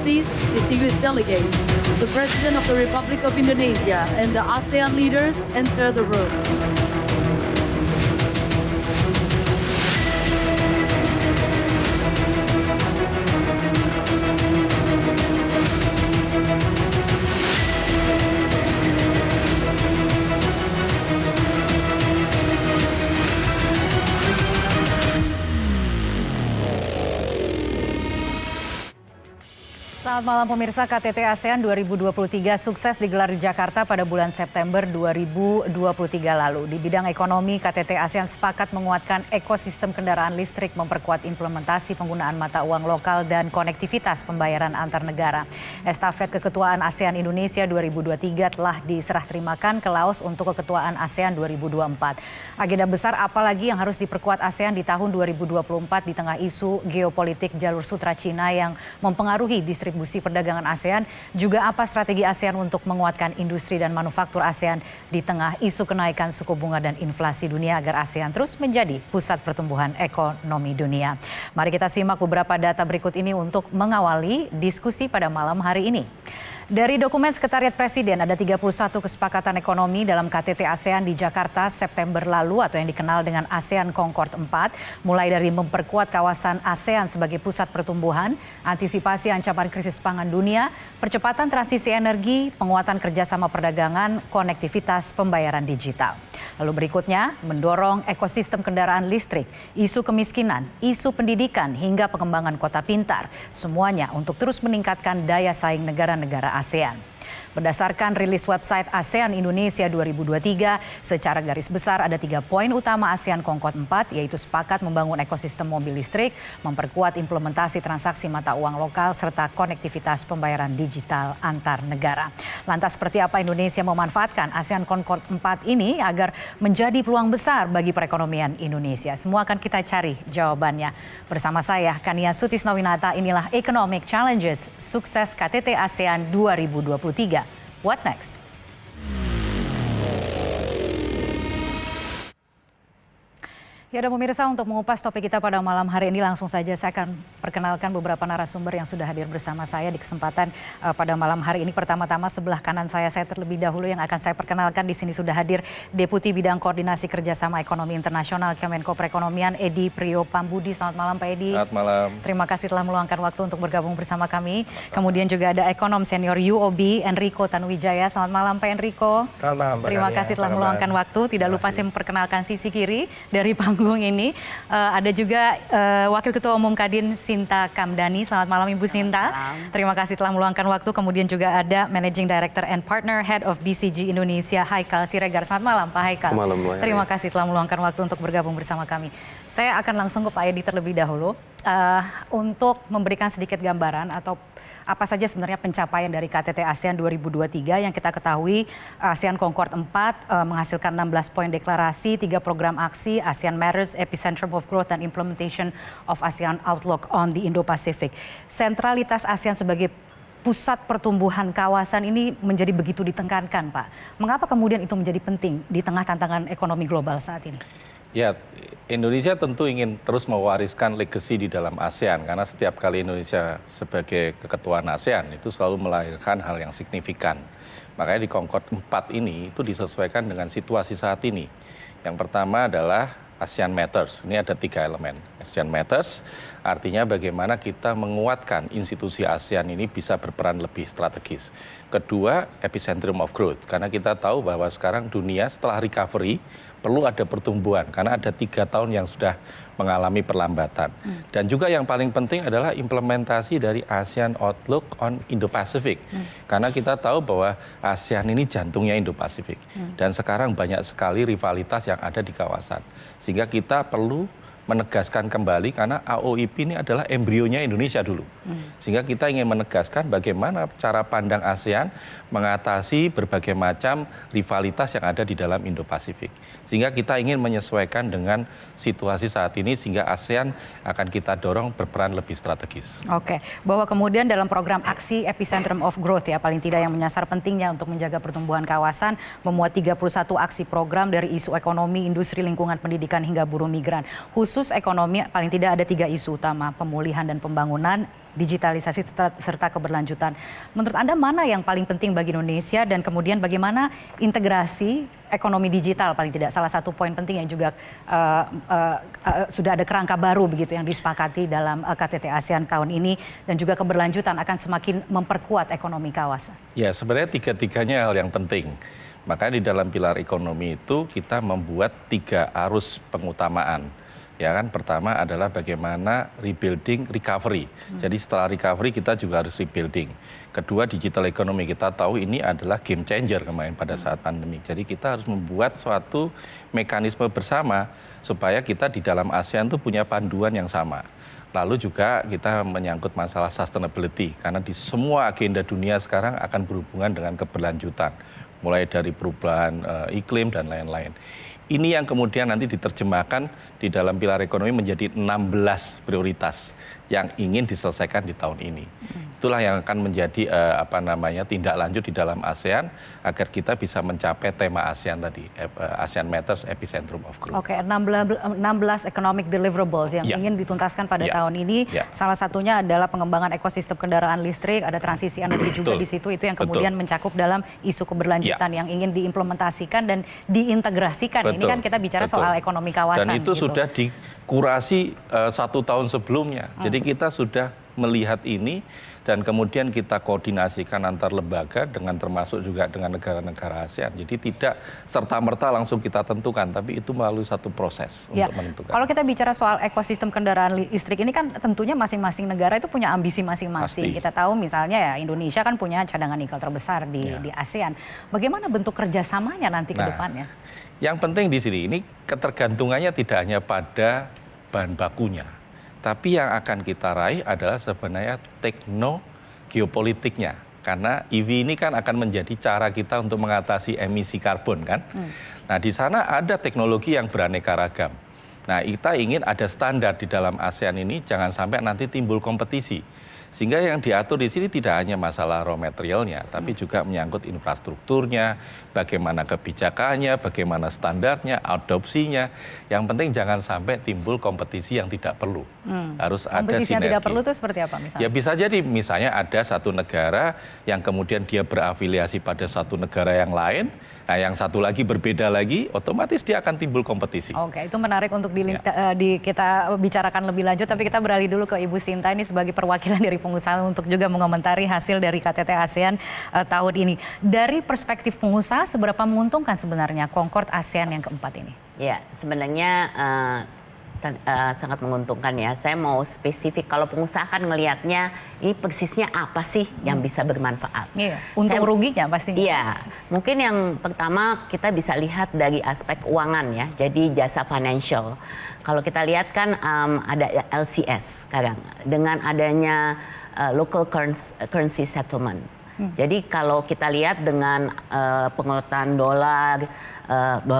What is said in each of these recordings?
Excellencies, distinguished delegates, the President of the Republic of Indonesia and the ASEAN leaders enter the room. Selamat malam pemirsa, KTT ASEAN 2023 sukses digelar di Jakarta pada bulan September 2023 lalu. Di bidang ekonomi, KTT ASEAN sepakat menguatkan ekosistem kendaraan listrik, memperkuat implementasi penggunaan mata uang lokal dan konektivitas pembayaran antar negara. Estafet Keketuaan ASEAN Indonesia 2023 telah diserah terimakan ke Laos untuk Keketuaan ASEAN 2024. Agenda besar apalagi yang harus diperkuat ASEAN di tahun 2024 di tengah isu geopolitik jalur sutra Cina yang mempengaruhi distribusi perdagangan ASEAN, juga apa strategi ASEAN untuk menguatkan industri dan manufaktur ASEAN di tengah isu kenaikan suku bunga dan inflasi dunia agar ASEAN terus menjadi pusat pertumbuhan ekonomi dunia. Mari kita simak beberapa data berikut ini untuk mengawali diskusi pada malam hari ini. Dari dokumen Sekretariat Presiden ada 31 kesepakatan ekonomi dalam KTT ASEAN di Jakarta September lalu atau yang dikenal dengan ASEAN Concord 4, mulai dari memperkuat kawasan ASEAN sebagai pusat pertumbuhan, antisipasi ancaman krisis pangan dunia, percepatan transisi energi, penguatan kerjasama perdagangan, konektivitas pembayaran digital. Lalu berikutnya, mendorong ekosistem kendaraan listrik, isu kemiskinan, isu pendidikan, hingga pengembangan kota pintar. Semuanya untuk terus meningkatkan daya saing negara-negara ASEAN. Berdasarkan rilis website ASEAN Indonesia 2023, secara garis besar ada 3 poin utama ASEAN Concord 4, yaitu sepakat membangun ekosistem mobil listrik, memperkuat implementasi transaksi mata uang lokal, serta konektivitas pembayaran digital antar negara. Lantas seperti apa Indonesia memanfaatkan ASEAN Concord 4 ini agar menjadi peluang besar bagi perekonomian Indonesia? Semua akan kita cari jawabannya. Bersama saya, Kania Sutisnawinata, inilah Economic Challenges Sukses KTT ASEAN 2023. What next? Ya, dan pemirsa, untuk mengupas topik kita pada malam hari ini langsung saja saya akan perkenalkan beberapa narasumber yang sudah hadir bersama saya di kesempatan pada malam hari ini. Pertama-tama sebelah kanan saya terlebih dahulu yang akan saya perkenalkan. Di sini sudah hadir Deputi Bidang Koordinasi Kerjasama Ekonomi Internasional Kemenko Perekonomian Edi Priopambudi. Selamat malam Pak Edi. Selamat malam. Terima kasih telah meluangkan waktu untuk bergabung bersama kami. Kemudian juga ada Ekonom Senior UOB Enrico Tanuwijaya. Selamat malam Pak Enrico. Selamat malam. Terima kasih telah meluangkan waktu. Tidak lupa saya memperkenalkan sisi kiri dari panggung ini. Ada juga Wakil Ketua Umum Kadin Sinta Kamdani. Selamat malam Ibu Sinta. Terima kasih telah meluangkan waktu. Kemudian juga ada Managing Director and Partner Head of BCG Indonesia Haikal Siregar. Selamat malam Pak Haikal. Malam. Terima kasih telah meluangkan waktu untuk bergabung bersama kami. Saya akan langsung ke Pak Edi terlebih dahulu untuk memberikan sedikit gambaran atau apa saja sebenarnya pencapaian dari KTT ASEAN 2023 yang kita ketahui ASEAN Concord 4 menghasilkan 16 poin deklarasi, 3 program aksi, ASEAN Matters, Epicentrum of Growth dan Implementation of ASEAN Outlook on the Indo-Pacific. Sentralitas ASEAN sebagai pusat pertumbuhan kawasan ini menjadi begitu ditekankan, Pak. Mengapa kemudian itu menjadi penting di tengah tantangan ekonomi global saat ini? Ya, Indonesia tentu ingin terus mewariskan legacy di dalam ASEAN karena setiap kali Indonesia sebagai keketuaan ASEAN itu selalu melahirkan hal yang signifikan. Makanya di Concord 4 ini itu disesuaikan dengan situasi saat ini. Yang pertama adalah ASEAN Matters. Ini ada 3 elemen. ASEAN Matters artinya bagaimana kita menguatkan institusi ASEAN ini bisa berperan lebih strategis. Kedua, Epicentrum of Growth. Karena kita tahu bahwa sekarang dunia setelah recovery perlu ada pertumbuhan karena ada 3 tahun yang sudah mengalami perlambatan. Dan juga yang paling penting adalah implementasi dari ASEAN Outlook on Indo-Pacific. Karena kita tahu bahwa ASEAN ini jantungnya Indo-Pacific. Dan sekarang banyak sekali rivalitas yang ada di kawasan. Sehingga kita perlu menegaskan kembali karena AOIP ini adalah embrionya Indonesia dulu. Sehingga kita ingin menegaskan bagaimana cara pandang ASEAN mengatasi berbagai macam rivalitas yang ada di dalam Indo-Pasifik. Sehingga kita ingin menyesuaikan dengan situasi saat ini sehingga ASEAN akan kita dorong berperan lebih strategis. Oke, bahwa kemudian dalam program aksi Epicentrum of Growth ya paling tidak yang menyasar pentingnya untuk menjaga pertumbuhan kawasan, memuat 31 aksi program dari isu ekonomi, industri, lingkungan, pendidikan hingga buruh migran. Khusus khusus ekonomi paling tidak ada 3 isu utama, pemulihan dan pembangunan, digitalisasi serta keberlanjutan. Menurut Anda mana yang paling penting bagi Indonesia dan kemudian bagaimana integrasi ekonomi digital paling tidak salah satu poin penting yang juga sudah ada kerangka baru begitu yang disepakati dalam KTT ASEAN tahun ini dan juga keberlanjutan akan semakin memperkuat ekonomi kawasan. Ya, sebenarnya tiga-tiganya hal yang penting. Makanya di dalam pilar ekonomi itu kita membuat 3 arus pengutamaan. Ya kan, pertama adalah bagaimana rebuilding recovery. Jadi setelah recovery kita juga harus rebuilding. Kedua, digital economy. Kita tahu ini adalah game changer kemarin pada saat pandemi. Jadi kita harus membuat suatu mekanisme bersama supaya kita di dalam ASEAN itu punya panduan yang sama. Lalu juga kita menyangkut masalah sustainability. Karena di semua agenda dunia sekarang akan berhubungan dengan keberlanjutan. Mulai dari perubahan iklim dan lain-lain. Ini yang kemudian nanti diterjemahkan di dalam pilar ekonomi menjadi 16 prioritas yang ingin diselesaikan di tahun ini. Itulah yang akan menjadi tindak lanjut di dalam ASEAN agar kita bisa mencapai tema ASEAN tadi, ASEAN Matters Epicentrum of Growth. Oke, 16 economic deliverables yang ingin dituntaskan pada tahun ini. Salah satunya adalah pengembangan ekosistem kendaraan listrik, ada transisi energi juga di situ. Itu yang kemudian mencakup dalam isu keberlanjutan yang ingin diimplementasikan dan diintegrasikan. Ini kan kita bicara soal ekonomi kawasan. Dan itu sudah dikurasi 1 tahun sebelumnya. Jadi kita sudah melihat ini dan kemudian kita koordinasikan antar lembaga dengan termasuk juga dengan negara-negara ASEAN. Jadi tidak serta-merta langsung kita tentukan, tapi itu melalui satu proses untuk menentukan. Kalau kita bicara soal ekosistem kendaraan listrik ini kan tentunya masing-masing negara itu punya ambisi masing-masing. Kita tahu misalnya ya Indonesia kan punya cadangan nikel terbesar di ASEAN. Bagaimana bentuk kerjasamanya nanti ke depannya? Yang penting di sini ini ketergantungannya tidak hanya pada bahan bakunya. Tapi yang akan kita raih adalah sebenarnya geopolitiknya. Karena EV ini kan akan menjadi cara kita untuk mengatasi emisi karbon kan. Nah di sana ada teknologi yang beraneka ragam. Nah kita ingin ada standar di dalam ASEAN ini jangan sampai nanti timbul kompetisi. Sehingga yang diatur di sini tidak hanya masalah raw materialnya, tapi juga menyangkut infrastrukturnya, bagaimana kebijakannya, bagaimana standarnya, adopsinya. Yang penting jangan sampai timbul kompetisi yang tidak perlu. Harus ada sinergi. Kompetisi yang tidak perlu itu seperti apa misalnya? Ya bisa jadi misalnya ada satu negara yang kemudian dia berafiliasi pada satu negara yang lain, nah yang satu lagi berbeda lagi, otomatis dia akan timbul kompetisi. Oke, itu menarik untuk kita bicarakan lebih lanjut, tapi kita beralih dulu ke Ibu Sinta ini sebagai perwakilan dari pengusaha untuk juga mengomentari hasil dari KTT ASEAN tahun ini. Dari perspektif pengusaha, seberapa menguntungkan sebenarnya Concord ASEAN yang keempat ini? Ya, sebenarnya sangat menguntungkan ya. Saya mau spesifik, kalau pengusaha kan ngelihatnya ini persisnya apa sih yang bisa bermanfaat. Untung ruginya pastinya. Iya, mungkin yang pertama kita bisa lihat dari aspek keuangan ya, jadi jasa financial. Kalau kita lihat kan ada LCS sekarang dengan adanya local currency settlement. Jadi kalau kita lihat dengan penguatan dolar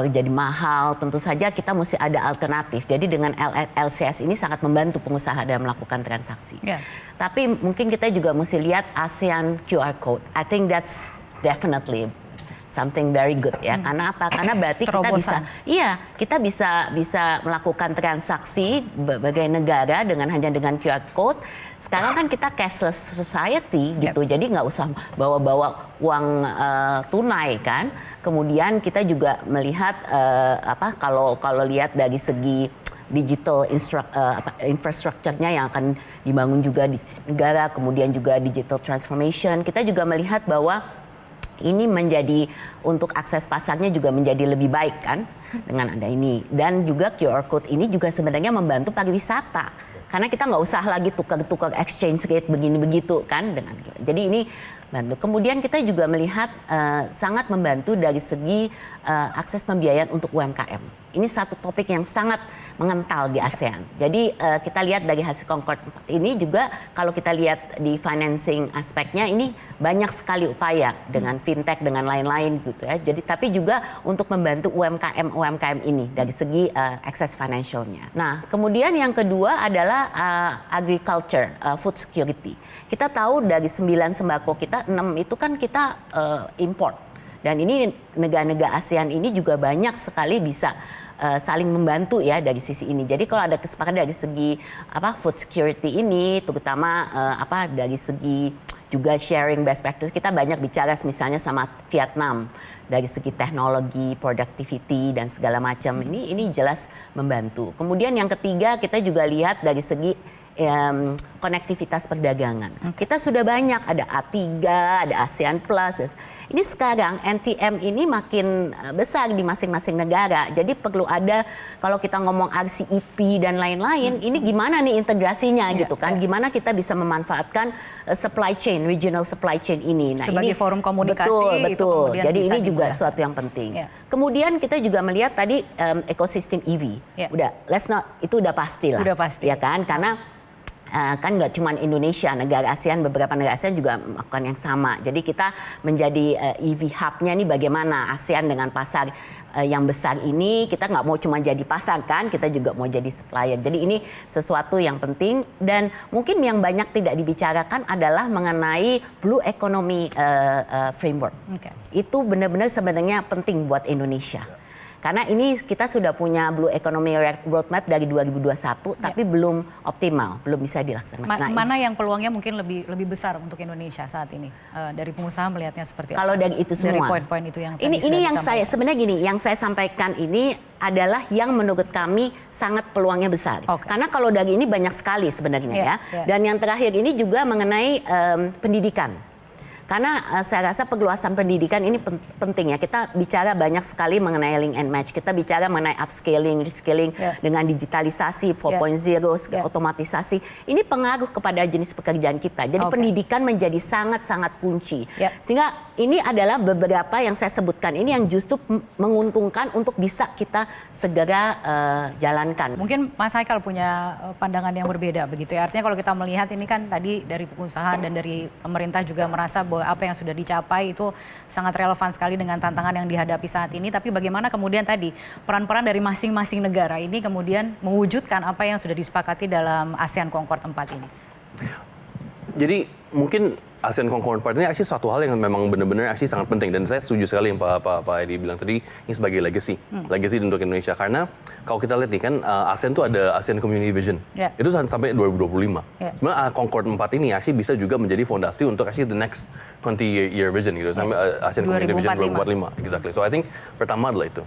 jadi mahal, tentu saja kita mesti ada alternatif. Jadi dengan LCS ini sangat membantu pengusaha dalam melakukan transaksi. Tapi mungkin kita juga mesti lihat ASEAN QR Code. I think that's definitely something very good ya. Karena apa? Karena berarti kita bisa melakukan transaksi berbagai negara hanya dengan QR code. Sekarang kan kita cashless society gitu. Jadi nggak usah bawa-bawa uang tunai kan. Kemudian kita juga melihat kalau lihat dari segi digital infrastructure-nya yang akan dibangun juga di negara, kemudian juga digital transformation. Kita juga melihat bahwa ini menjadi untuk akses pasarnya juga menjadi lebih baik kan dengan ada ini. Dan juga QR Code ini juga sebenarnya membantu pariwisata. Karena kita nggak usah lagi tukar-tukar exchange rate begini-begitu kan. Jadi ini bantu. Kemudian kita juga melihat sangat membantu dari segi akses pembiayaan untuk UMKM. Ini satu topik yang sangat mengental di ASEAN. Jadi kita lihat dari hasil Concord ini juga kalau kita lihat di financing aspeknya ini banyak sekali upaya dengan fintech dengan lain-lain gitu ya. Jadi tapi juga untuk membantu UMKM ini dari segi akses financialnya. Nah, kemudian yang kedua adalah agriculture, food security. Kita tahu dari 9 sembako kita 6 itu kan kita import. Dan ini negara-negara ASEAN ini juga banyak sekali bisa saling membantu ya dari sisi ini. Jadi kalau ada kesepakatan dari segi food security ini, terutama dari segi juga sharing best practice, kita banyak bicara misalnya sama Vietnam dari segi teknologi, productivity dan segala macam. Ini jelas membantu. Kemudian yang ketiga kita juga lihat dari segi konektivitas perdagangan. Kita sudah banyak, ada A3, ada ASEAN Plus. Ini sekarang NTM ini makin besar di masing-masing negara. Jadi perlu ada, kalau kita ngomong RCEP dan lain-lain, ini gimana nih integrasinya gitu kan? Gimana kita bisa memanfaatkan supply chain, regional supply chain ini. Nah, sebagai ini, forum komunikasi. Betul. Jadi ini juga dimulai. suatu yang penting. Kemudian kita juga melihat tadi ekosistem EV. Udah, itu udah pasti lah. Udah pasti. Ya kan? Karena kan nggak cuma Indonesia, negara ASEAN, beberapa negara ASEAN juga melakukan yang sama. Jadi kita menjadi EV hub-nya nih bagaimana ASEAN dengan pasar yang besar ini, kita nggak mau cuma jadi pasar kan, kita juga mau jadi supplier. Jadi ini sesuatu yang penting dan mungkin yang banyak tidak dibicarakan adalah mengenai Blue Economy Framework. Itu benar-benar sebenarnya penting buat Indonesia. Karena ini kita sudah punya Blue Economy Roadmap dari 2021, tapi belum optimal, belum bisa dilaksanakan. Mana yang peluangnya mungkin lebih besar untuk Indonesia saat ini? Dari pengusaha melihatnya seperti apa? Kalau dari itu semua. Dari poin-poin itu yang tadi ini yang saya sebenarnya gini, yang saya sampaikan ini adalah yang menurut kami sangat peluangnya besar. Karena kalau dari ini banyak sekali sebenarnya ya. Dan yang terakhir ini juga mengenai pendidikan. Karena saya rasa perluasan pendidikan ini penting ya. Kita bicara banyak sekali mengenai link and match. Kita bicara mengenai upscaling, reskilling dengan digitalisasi 4.0, otomatisasi. Ini pengaruh kepada jenis pekerjaan kita. Jadi pendidikan menjadi sangat-sangat kunci. Sehingga ini adalah beberapa yang saya sebutkan. Ini yang justru menguntungkan untuk bisa kita segera jalankan. Mungkin Mas Haikal punya pandangan yang berbeda begitu ya. Artinya kalau kita melihat ini kan tadi dari pengusaha dan dari pemerintah juga merasa bahwa apa yang sudah dicapai itu sangat relevan sekali dengan tantangan yang dihadapi saat ini. Tapi bagaimana kemudian tadi peran-peran dari masing-masing negara ini kemudian mewujudkan apa yang sudah disepakati dalam ASEAN Concord 4 ini? Jadi mungkin ASEAN Concord 4 ini actually suatu hal yang memang benar-benar actually sangat penting. Dan saya setuju sekali yang Pak Edi bilang tadi, ini sebagai legacy. Legacy untuk Indonesia. Karena kalau kita lihat nih kan, ASEAN itu ada ASEAN Community Vision. Itu sampai 2025. Sebenarnya Concord 4 ini actually bisa juga menjadi fondasi untuk actually the next 20-year vision gitu. Sampai ASEAN Community Vision 2045. Exactly. So I think pertama adalah itu.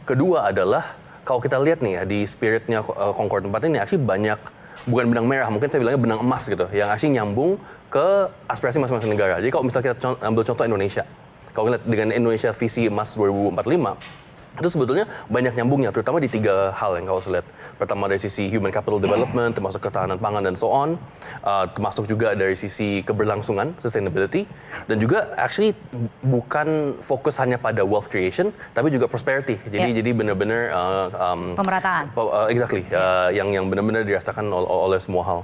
Kedua adalah, kalau kita lihat nih ya, di spiritnya Concord 4 ini actually banyak, bukan benang merah, mungkin saya bilangnya benang emas gitu, yang actually nyambung ke aspirasi masing-masing negara. Jadi kalau misalnya kita ambil contoh Indonesia, kalau lihat dengan Indonesia Visi Emas 2045, itu sebetulnya banyak nyambungnya, terutama di 3 hal yang kalau saya lihat. Pertama dari sisi human capital development, termasuk ketahanan pangan dan so on, termasuk juga dari sisi keberlangsungan, sustainability, dan juga actually bukan fokus hanya pada wealth creation, tapi juga prosperity. Jadi benar-benar pemerataan. Exactly, yang benar-benar dirasakan oleh semua hal.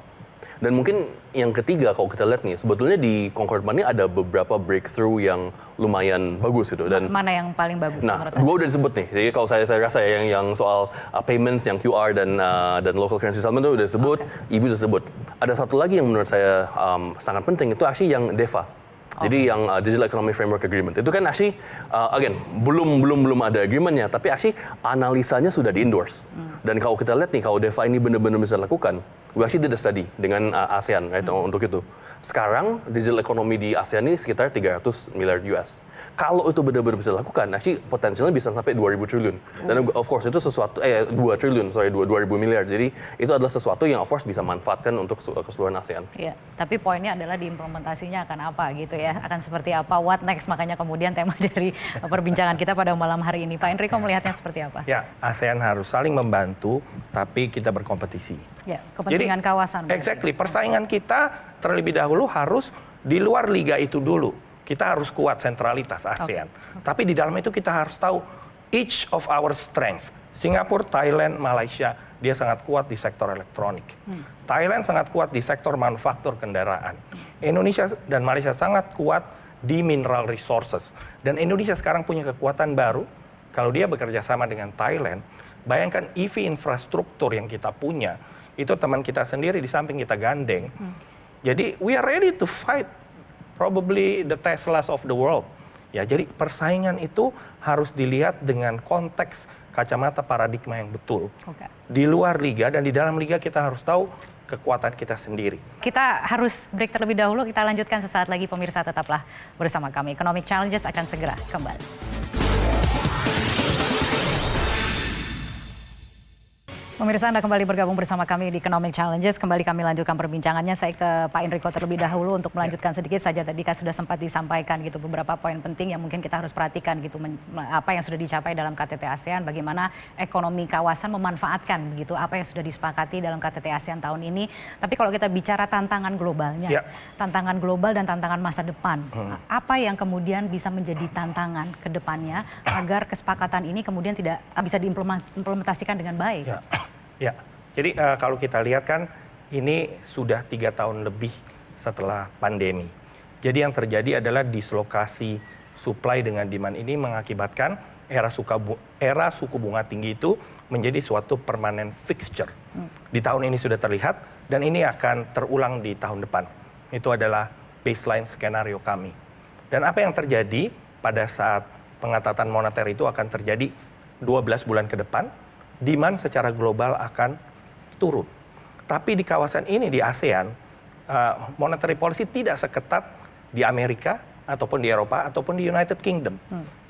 Dan mungkin yang ketiga kalau kita lihat nih, sebetulnya di Concord ini ada beberapa breakthrough yang lumayan bagus gitu. Dan mana yang paling bagus? Nah, 2 udah disebut nih. Jadi kalau saya rasa yang soal payments, yang QR dan local currency settlement itu udah disebut, EV udah disebut. Ada satu lagi yang menurut saya sangat penting, itu actually yang DEFA. Jadi yang Digital Economic Framework Agreement itu kan actually again belum ada agreementnya, tapi actually analisanya sudah di-endorse. Dan kalau kita lihat nih, kalau DEFA ini benar-benar bisa dilakukan, we actually did a study dengan ASEAN right, untuk itu. Sekarang digital economy di ASEAN ini sekitar 300 miliar US. Kalau itu benar-benar bisa dilakukan, actually potensialnya bisa sampai 2.000 triliun. Dan of course itu sesuatu, 2 triliun, 2.000 miliar. Jadi itu adalah sesuatu yang of course bisa manfaatkan untuk keseluruhan ASEAN. Iya, tapi poinnya adalah diimplementasinya akan apa gitu ya, akan seperti apa, what next, makanya kemudian tema dari perbincangan kita pada malam hari ini. Pak Enrico melihatnya seperti apa? Ya, ASEAN harus saling membantu, tapi kita berkompetisi. Ya, kepentingan kawasan. Exactly, persaingan kita terlebih dahulu harus di luar liga itu dulu. Kita harus kuat sentralitas ASEAN. Tapi di dalam itu kita harus tahu each of our strength. Singapura, Thailand, Malaysia, dia sangat kuat di sektor elektronik. Thailand sangat kuat di sektor manufaktur kendaraan. Indonesia dan Malaysia sangat kuat di mineral resources. Dan Indonesia sekarang punya kekuatan baru. Kalau dia bekerja sama dengan Thailand, bayangkan EV infrastruktur yang kita punya, itu teman kita sendiri di samping kita gandeng. Jadi we are ready to fight probably the Teslas of the world. Ya, jadi persaingan itu harus dilihat dengan konteks kacamata paradigma yang betul. Oke. Di luar liga dan di dalam liga kita harus tahu kekuatan kita sendiri. Kita harus break terlebih dahulu, kita lanjutkan sesaat lagi pemirsa, tetaplah bersama kami. Economic Challenges akan segera kembali. Pemirsa, Anda kembali bergabung bersama kami di Economic Challenges. Kembali kami lanjutkan perbincangannya. Saya ke Pak Enrico terlebih dahulu untuk melanjutkan sedikit saja. Tadi kan sudah sempat disampaikan gitu beberapa poin penting yang mungkin kita harus perhatikan gitu. Apa yang sudah dicapai dalam KTT ASEAN, bagaimana ekonomi kawasan memanfaatkan begitu apa yang sudah disepakati dalam KTT ASEAN tahun ini. Tapi kalau kita bicara tantangan globalnya, tantangan global dan tantangan masa depan, apa yang kemudian bisa menjadi tantangan ke depannya agar kesepakatan ini kemudian tidak bisa diimplementasikan dengan baik? Ya, jadi kalau kita lihat kan ini sudah 3 tahun lebih setelah pandemi. Jadi yang terjadi adalah dislokasi supply dengan demand ini mengakibatkan era suku bunga tinggi itu menjadi suatu permanent fixture. Di tahun ini sudah terlihat dan ini akan terulang di tahun depan. Itu adalah baseline skenario kami. Dan apa yang terjadi pada saat pengetatan moneter itu akan terjadi 12 bulan ke depan, demand secara global akan turun. Tapi di kawasan ini, di ASEAN, monetary policy tidak seketat di Amerika, ataupun di Eropa, ataupun di United Kingdom.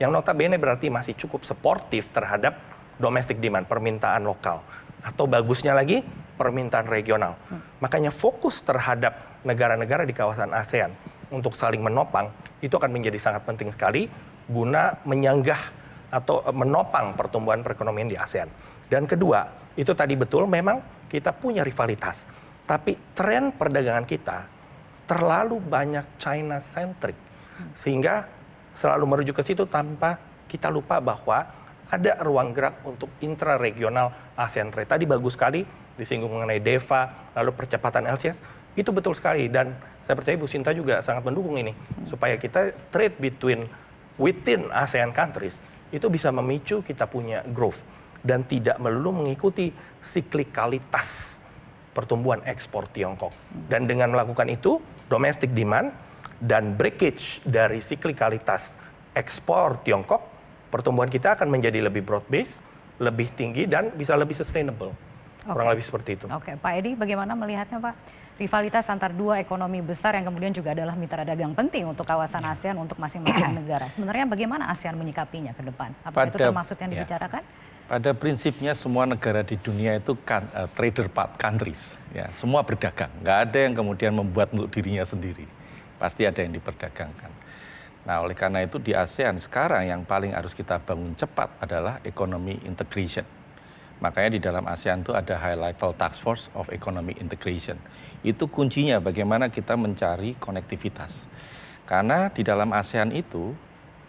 Yang notabene berarti masih cukup suportif terhadap domestic demand, permintaan lokal. Atau bagusnya lagi, permintaan regional. Makanya fokus terhadap negara-negara di kawasan ASEAN untuk saling menopang, itu akan menjadi sangat penting sekali guna menyanggah atau menopang pertumbuhan perekonomian di ASEAN. Dan kedua, itu tadi betul memang kita punya rivalitas. Tapi tren perdagangan kita terlalu banyak China-centric. Sehingga selalu merujuk ke situ tanpa kita lupa bahwa ada ruang gerak untuk intra-regional ASEAN trade. Tadi bagus sekali disinggung mengenai DEVA, lalu percepatan LCS. Itu betul sekali dan saya percaya Bu Sinta juga sangat mendukung ini. Supaya kita trade within ASEAN countries itu bisa memicu kita punya growth. Dan tidak melulu mengikuti siklikalitas pertumbuhan ekspor Tiongkok. Dan dengan melakukan itu, domestic demand dan breakage dari siklikalitas ekspor Tiongkok, pertumbuhan kita akan menjadi lebih broad base, lebih tinggi dan bisa lebih sustainable. Kurang lebih seperti itu. Oke, Pak Edi bagaimana melihatnya Pak? Rivalitas antar dua ekonomi besar yang kemudian juga adalah mitra dagang penting untuk kawasan ASEAN untuk masing-masing negara. Sebenarnya bagaimana ASEAN menyikapinya ke depan? Apakah itu termasuk yang dibicarakan? Pada prinsipnya semua negara di dunia itu trader countries, ya, semua berdagang. Nggak ada yang kemudian membuat untuk dirinya sendiri. Pasti ada yang diperdagangkan. Nah, oleh karena itu di ASEAN sekarang yang paling harus kita bangun cepat adalah economy integration. Makanya di dalam ASEAN itu ada High Level Task Force of Economic Integration. Itu kuncinya bagaimana kita mencari konektivitas. Karena di dalam ASEAN itu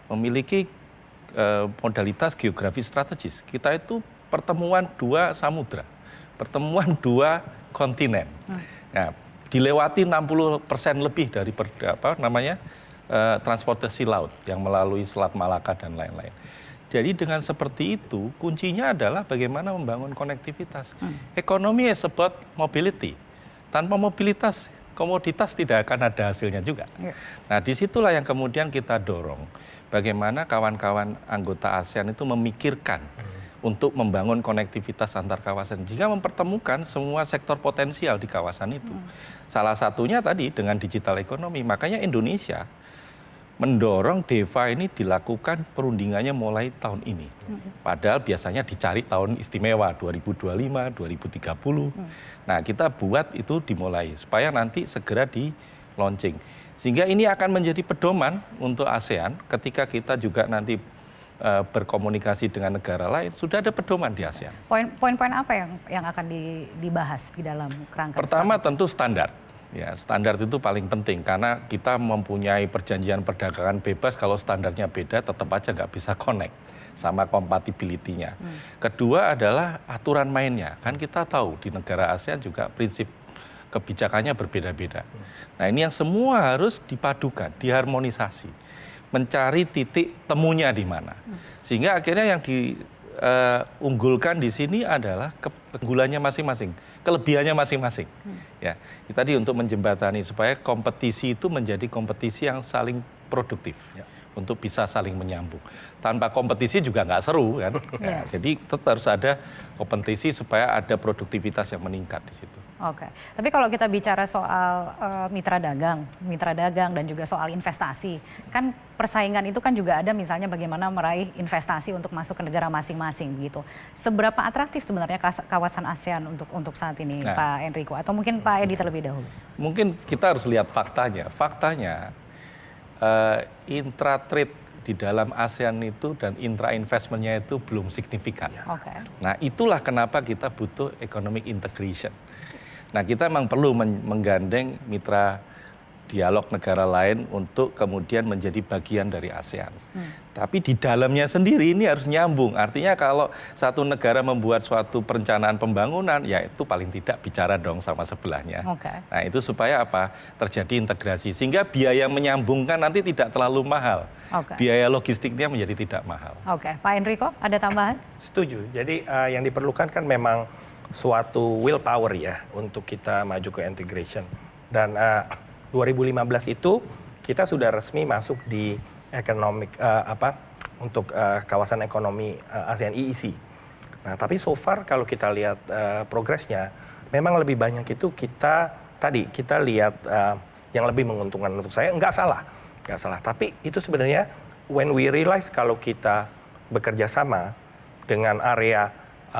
memiliki modalitas geografi strategis. Kita itu pertemuan dua samudra, pertemuan dua kontinen. Nah, dilewati 60% lebih dari transportasi laut yang melalui Selat Malaka dan lain-lain. Jadi dengan seperti itu, kuncinya adalah bagaimana membangun konektivitas. Ekonomi is about mobility. Tanpa mobilitas, komoditas tidak akan ada hasilnya juga. Nah, disitulah yang kemudian kita dorong. Bagaimana kawan-kawan anggota ASEAN itu memikirkan untuk membangun konektivitas antar kawasan. Jika mempertemukan semua sektor potensial di kawasan itu. Salah satunya tadi dengan digital ekonomi. Makanya Indonesia mendorong DEVA ini dilakukan perundingannya mulai tahun ini. Padahal biasanya dicari tahun istimewa 2025, 2030. Nah, kita buat itu dimulai supaya nanti segera di launching. Sehingga ini akan menjadi pedoman untuk ASEAN ketika kita juga nanti berkomunikasi dengan negara lain, sudah ada pedoman di ASEAN. Poin-poin apa yang akan dibahas di dalam kerangka? Pertama tentu standar. Ya, standar itu paling penting karena kita mempunyai perjanjian perdagangan bebas, kalau standarnya beda tetap aja nggak bisa connect sama compatibility-nya. Kedua adalah aturan mainnya. Kan kita tahu di negara ASEAN juga prinsip kebijakannya berbeda-beda. Nah, ini yang semua harus dipadukan, diharmonisasi. Mencari titik temunya di mana. Sehingga akhirnya yang diunggulkan di sini adalah keunggulannya masing-masing, kelebihannya masing-masing. Ya, tadi untuk menjembatani supaya kompetisi itu menjadi kompetisi yang saling produktif. untuk bisa saling menyambung. Tanpa kompetisi juga nggak seru kan. Ya, jadi tetap harus ada kompetisi supaya ada produktivitas yang meningkat di situ. Oke, tapi kalau kita bicara soal mitra dagang dan juga soal investasi, kan persaingan itu kan juga ada misalnya bagaimana meraih investasi untuk masuk ke negara masing-masing gitu. Seberapa atraktif sebenarnya kawasan ASEAN untuk saat ini, Pak Enrico? Atau mungkin Pak Edi terlebih dahulu? Mungkin kita harus lihat faktanya. Faktanya intra-trade di dalam ASEAN itu dan intra-investmentnya itu belum signifikan. Nah itulah kenapa kita butuh economic integration. Nah kita memang perlu menggandeng mitra dialog negara lain untuk kemudian menjadi bagian dari ASEAN. Tapi di dalamnya sendiri ini harus nyambung. Artinya kalau satu negara membuat suatu perencanaan pembangunan, ya itu paling tidak bicara dong sama sebelahnya. Nah itu supaya apa? Terjadi integrasi. Sehingga biaya menyambungkan nanti tidak terlalu mahal. Biaya logistiknya menjadi tidak mahal. Pak Enrico, ada tambahan? Setuju. Jadi yang diperlukan kan memang suatu willpower ya untuk kita maju ke integration. Dan 2015 itu kita sudah resmi masuk di untuk kawasan ekonomi ASEAN EEC. Nah, tapi so far kalau kita lihat progresnya, memang lebih banyak itu kita lihat yang lebih menguntungkan untuk saya nggak salah. Tapi itu sebenarnya when we realize kalau kita bekerja sama dengan area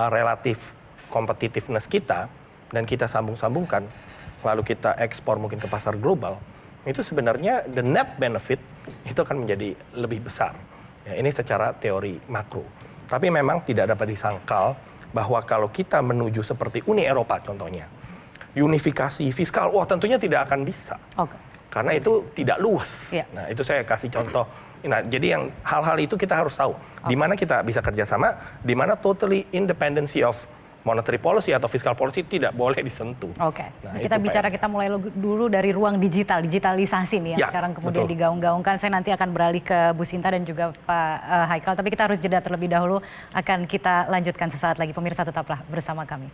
relatif competitiveness kita dan kita sambung-sambungkan, lalu kita ekspor mungkin ke pasar global, itu sebenarnya the net benefit itu akan menjadi lebih besar. Ya, ini secara teori makro. Tapi memang tidak dapat disangkal bahwa kalau kita menuju seperti Uni Eropa contohnya, unifikasi fiskal, tentunya tidak akan bisa. Karena itu tidak luas. Nah, itu saya kasih contoh. Nah, jadi yang hal-hal itu kita harus tahu. Di mana kita bisa kerjasama, di mana totally independency of monetary policy atau fiscal policy tidak boleh disentuh. Nah, kita mulai dulu dari ruang digitalisasi nih yang sekarang kemudian digaung-gaungkan. Saya nanti akan beralih ke Bu Sinta dan juga Pak Haikal, tapi kita harus jeda terlebih dahulu. Akan kita lanjutkan sesaat lagi. Pemirsa tetaplah bersama kami.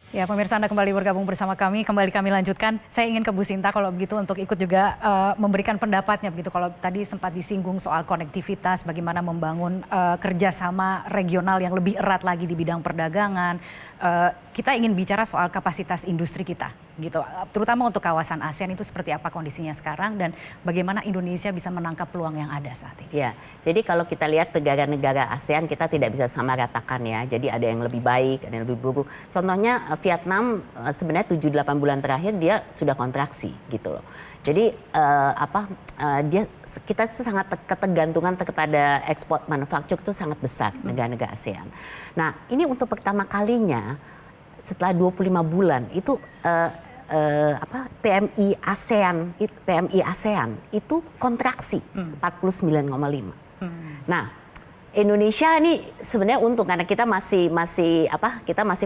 Ya, pemirsa, Anda kembali bergabung bersama kami. Kembali kami lanjutkan. Saya ingin ke Bu Sinta kalau begitu untuk ikut juga memberikan pendapatnya begitu. Kalau tadi sempat disinggung soal konektivitas, bagaimana membangun kerjasama regional yang lebih erat lagi di bidang perdagangan. Kita ingin bicara soal kapasitas industri kita, gitu. Terutama untuk kawasan ASEAN itu seperti apa kondisinya sekarang dan bagaimana Indonesia bisa menangkap peluang yang ada saat ini. Ya, jadi kalau kita lihat negara-negara ASEAN kita tidak bisa sama ratakan ya. Jadi ada yang lebih baik, ada yang lebih buruk. Contohnya Vietnam sebenarnya 7-8 bulan terakhir dia sudah kontraksi gitu loh. Jadi kita sangat ketergantungan kepada ekspor manufaktur itu sangat besar negara-negara ASEAN. Nah, ini untuk pertama kalinya setelah 25 bulan itu PMI ASEAN itu kontraksi 49,5. Nah, Indonesia ini sebenarnya untung karena kita masih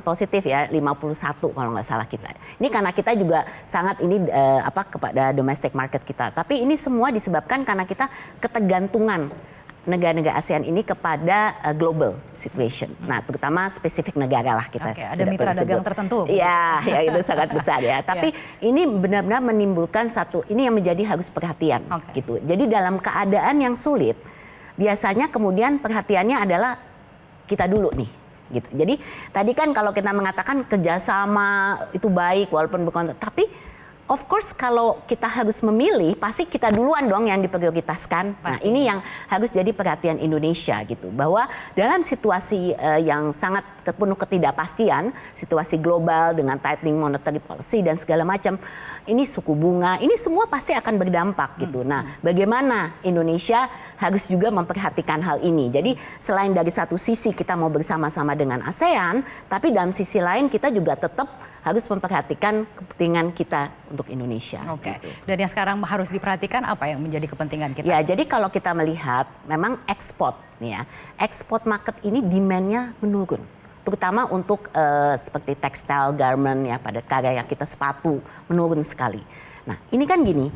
positif ya 51 kalau nggak salah kita. Ini karena kita juga sangat kepada domestic market kita. Tapi ini semua disebabkan karena kita ketergantungan negara-negara ASEAN ini kepada global situation. Nah, terutama spesifik negara lah kita. Ada mitra dagang tertentu. Iya, ya itu sangat besar ya. Tapi ini benar-benar menimbulkan ini yang menjadi harus perhatian gitu. Jadi dalam keadaan yang sulit, biasanya kemudian perhatiannya adalah kita dulu nih. Gitu. Jadi tadi kan kalau kita mengatakan kerjasama itu baik walaupun berkontrak, tapi of course kalau kita harus memilih pasti kita duluan dong yang diprioritaskan. Nah ini yang harus jadi perhatian Indonesia gitu. Bahwa dalam situasi yang sangat penuh ketidakpastian, situasi global dengan tightening monetary policy dan segala macam, ini suku bunga, ini semua pasti akan berdampak gitu. Nah bagaimana Indonesia harus juga memperhatikan hal ini. Jadi selain dari satu sisi kita mau bersama-sama dengan ASEAN, tapi dalam sisi lain kita juga tetap harus memperhatikan kepentingan kita untuk Indonesia. Gitu. Dan yang sekarang harus diperhatikan apa yang menjadi kepentingan kita? Ya, jadi kalau kita melihat memang ekspor market ini demand-nya menurun. Terutama untuk seperti textile, garment ya, pada karya kita sepatu menurun sekali. Nah, ini kan gini,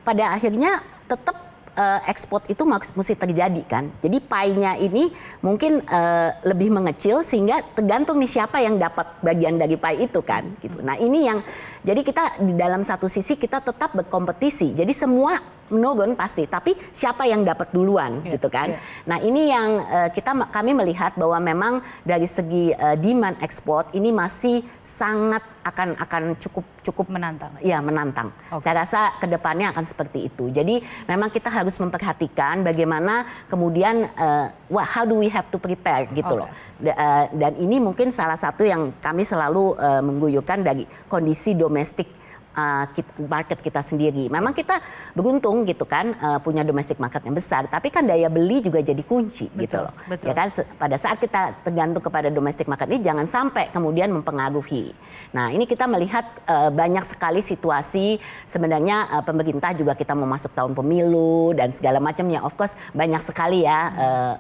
pada akhirnya tetap ekspor itu mesti terjadi kan. Jadi pie-nya ini mungkin lebih mengecil sehingga tergantung nih siapa yang dapat bagian dari pie itu kan gitu. Nah, ini yang jadi kita di dalam satu sisi kita tetap berkompetisi. Jadi semua menurun pasti, tapi siapa yang dapat duluan gitu kan. Nah, ini yang kami melihat bahwa memang dari segi demand ekspor ini masih sangat akan cukup menantang. Ya, menantang. Saya rasa kedepannya akan seperti itu. Jadi memang kita harus memperhatikan bagaimana kemudian how do we have to prepare gitu loh. Dan ini mungkin salah satu yang kami selalu mengguyurkan dari kondisi domestik market kita sendiri. Memang kita beruntung gitu kan punya domestic market yang besar, tapi kan daya beli juga jadi kunci gitu loh. Ya kan pada saat kita tergantung kepada domestic market ini jangan sampai kemudian mempengaruhi. Nah, ini kita melihat banyak sekali situasi sebenarnya pemerintah juga kita mau masuk tahun pemilu dan segala macamnya. Of course banyak sekali ya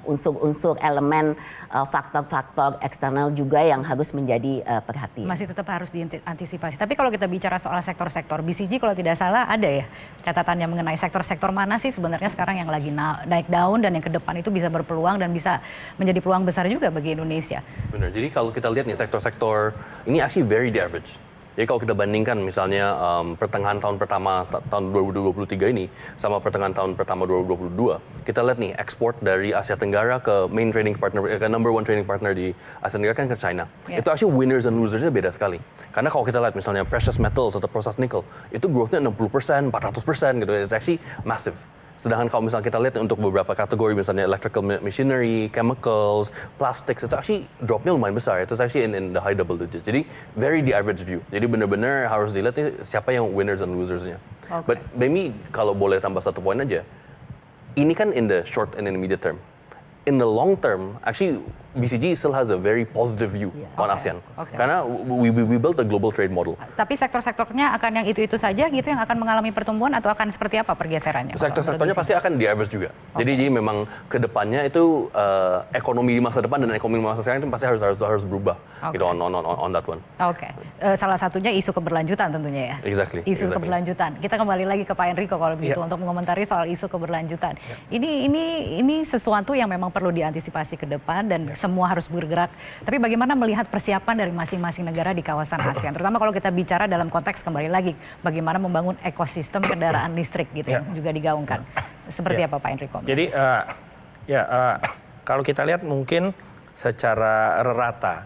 unsur-unsur elemen faktor-faktor eksternal juga yang harus menjadi perhatian. Masih tetap harus diantisipasi. Tapi kalau kita bicara soal sektor BCG kalau tidak salah ada ya catatannya mengenai sektor-sektor mana sih sebenarnya sekarang yang lagi naik daun dan yang ke depan itu bisa berpeluang dan bisa menjadi peluang besar juga bagi Indonesia. Benar. Jadi kalau kita lihat nih sektor-sektor ini actually very the average. Jadi kalau kita bandingkan misalnya pertengahan tahun pertama tahun 2023 ini sama pertengahan tahun pertama 2022, kita lihat nih ekspor dari Asia Tenggara ke main trading partner, ke number one trading partner di Asia Tenggara kan ke China. Itu actually winners and losersnya beda sekali. Karena kalau kita lihat misalnya precious metals atau processed nickel, itu growth-nya 60%, 400% gitu. It's actually massive. Sedangkan kalau misalnya kita lihat untuk beberapa kategori misalnya electrical machinery, chemicals, plastics, itu actually drop-nya lumayan besar. Itu actually in the high double digits. Jadi very the average view. Jadi benar-benar harus dilihat nih siapa yang winners and losers-nya. But maybe kalau boleh tambah satu poin aja, ini kan in the short and in the medium term. In the long term, actually BCG still has a very positive view on ASEAN. Karena we built a global trade model. Tapi sektor-sektornya akan yang itu saja gitu yang akan mengalami pertumbuhan atau akan seperti apa pergeserannya? Sektor-sektornya pasti akan di average juga. Jadi memang kedepannya itu ekonomi di masa depan dan ekonomi di masa sekarang itu pasti harus berubah gitu on that one. Salah satunya isu keberlanjutan tentunya ya. Exactly. Isu keberlanjutan. Kita kembali lagi ke Pak Enrico kalau begitu untuk mengomentari soal isu keberlanjutan. Ini sesuatu yang memang perlu diantisipasi ke depan dan semua harus bergerak. Tapi bagaimana melihat persiapan dari masing-masing negara di kawasan ASEAN, terutama kalau kita bicara dalam konteks kembali lagi bagaimana membangun ekosistem kendaraan listrik gitu yang juga digaungkan. Seperti apa Pak Enrico? Jadi kalau kita lihat mungkin secara rata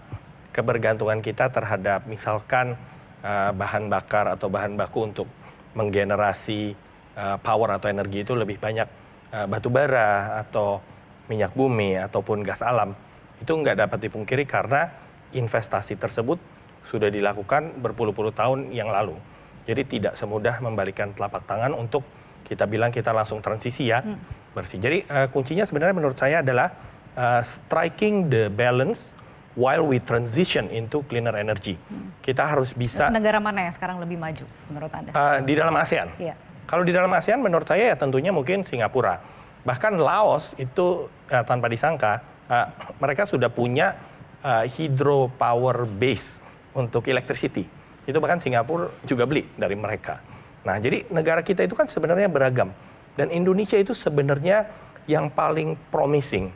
kebergantungan kita terhadap misalkan bahan bakar atau bahan baku untuk menggenerasi power atau energi itu lebih banyak batu bara atau minyak bumi ataupun gas alam. Itu nggak dapat dipungkiri karena investasi tersebut sudah dilakukan berpuluh-puluh tahun yang lalu. Jadi tidak semudah membalikan telapak tangan untuk kita bilang kita langsung transisi ya bersih. Jadi kuncinya sebenarnya menurut saya adalah striking the balance while we transition into cleaner energy. Kita harus bisa. Negara mana yang sekarang lebih maju menurut Anda? Di dalam ASEAN. Kalau di dalam ASEAN menurut saya ya tentunya mungkin Singapura. Bahkan Laos itu tanpa disangka mereka sudah punya hydropower base untuk electricity. Itu bahkan Singapura juga beli dari mereka. Nah, jadi negara kita itu kan sebenarnya beragam. Dan Indonesia itu sebenarnya yang paling promising.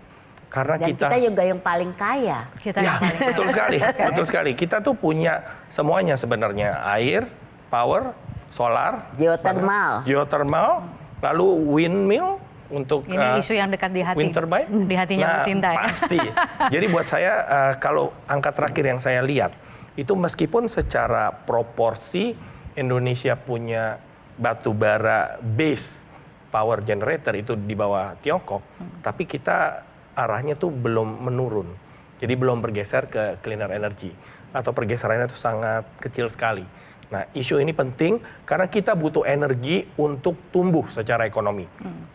Karena dan kita juga yang paling kaya. Betul sekali, betul sekali. Kita tuh punya semuanya sebenarnya. Air, power, solar, geothermal, lalu windmill, untuk ini isu yang dekat di hati, wind turbine, di hatinya Mas Sinta. Pasti. Jadi buat saya kalau angka terakhir yang saya lihat itu meskipun secara proporsi Indonesia punya batu bara base power generator itu di bawah Tiongkok, tapi kita arahnya tuh belum menurun. Jadi belum bergeser ke cleaner energy atau pergeserannya itu sangat kecil sekali. Nah, isu ini penting karena kita butuh energi untuk tumbuh secara ekonomi.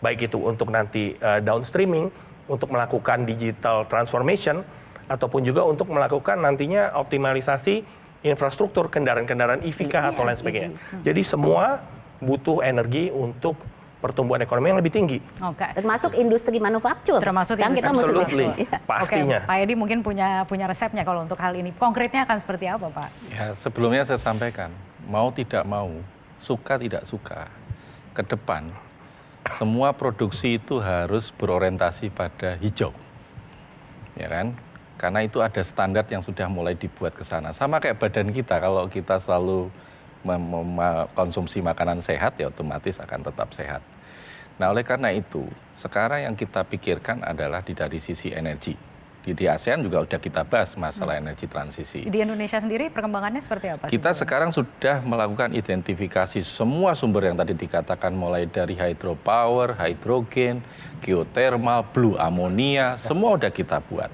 Baik itu untuk nanti downstreaming, untuk melakukan digital transformation, ataupun juga untuk melakukan nantinya optimalisasi infrastruktur kendaraan-kendaraan EV atau lain sebagainya. Jadi semua butuh energi untuk pertumbuhan ekonomi yang lebih tinggi. Termasuk industri manufaktur. Termasuk industri manufaktur. Pastinya. Pak Edi mungkin punya resepnya kalau untuk hal ini. Konkretnya akan seperti apa, Pak? Ya, sebelumnya saya sampaikan, mau tidak mau, suka tidak suka, ke depan semua produksi itu harus berorientasi pada hijau. Ya kan? Karena itu ada standar yang sudah mulai dibuat ke sana. Sama kayak badan kita, kalau kita selalu konsumsi makanan sehat, ya otomatis akan tetap sehat. Nah, oleh karena itu, sekarang yang kita pikirkan adalah dari sisi energi. Di ASEAN juga udah kita bahas masalah energi transisi. Di Indonesia sendiri perkembangannya seperti apa? Kita sekarang sudah melakukan identifikasi semua sumber yang tadi dikatakan, mulai dari hydropower, hidrogen, geothermal, blue ammonia, semua udah kita buat.